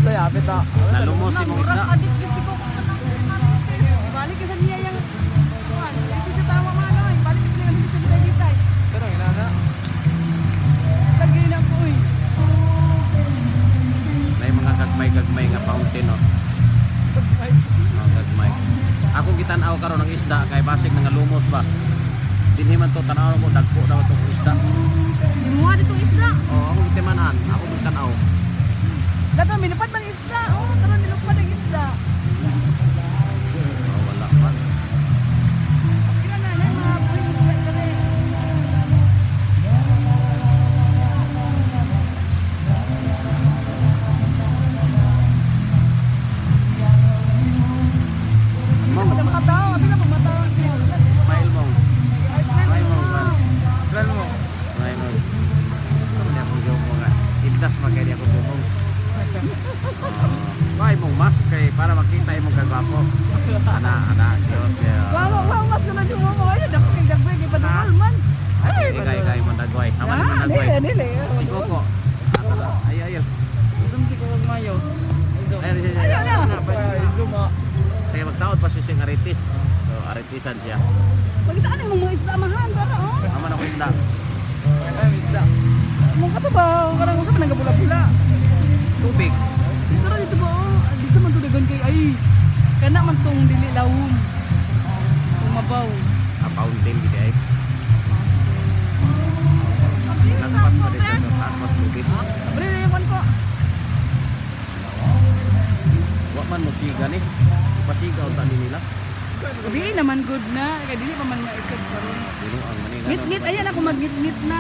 sa yapit ah. Nalumos si mong isda. Balik ka sa niya yung kuan. Ito sa tawa man oy. Balik ka sa sa bisay. Pero inana. Lagay na ko oy. May mga gagmay-gagmay nga fountain oh. Mga gagmay. Ako gitanaw karon ng isda kay basig nga lumos ba. Dinhi man to tanaw ko dagko daw tong isda. Imuha dito isda. Oh, ako gitimanan, ako gitanaw. Dato minupad man isda. Oh, karon nilupad ang isda. Oh, wala man. Kira na na mga buhay isda kare. Mong, Madam kataw, abi na pagmataw. smile mong. Smile mong man. Smell mo. Smile mong. Hindi akong joke mo nga. Indas magkaya di akong joke mong. Kaya mong mas kay para makita imong kagwapo. Ana, cute. Wow, mas na dito mo ay dako kay dagway kay padol man. Ay, kay man dagway. Haman man dagway. Dili. Si Coco. Ayo. Zoom si Kuwag Mayo. Ayaw na. Zoom ah. Kaya magtaod pa siya siyang aritis. So, aritisan siya. Pagitaan mo mga isda mahan dara oh. Haman ako isda. Ay, isda. Mo ka ba? Karang mo ka nagabula-bula. Tubig. Pero dito ba oh, dito man to dagan kay ay. Kana man tong dili lawom. Tumabaw. Fountain gitu ay. Nagpat pa dito sa taas tubig. Pre, yan ko. Wa man mo siga ni. Pasigaw tani nila. Dili naman good na kay dili pa man maikot karon. Dino ang manila. Ngit-ngit ayan ako magngit-ngit na.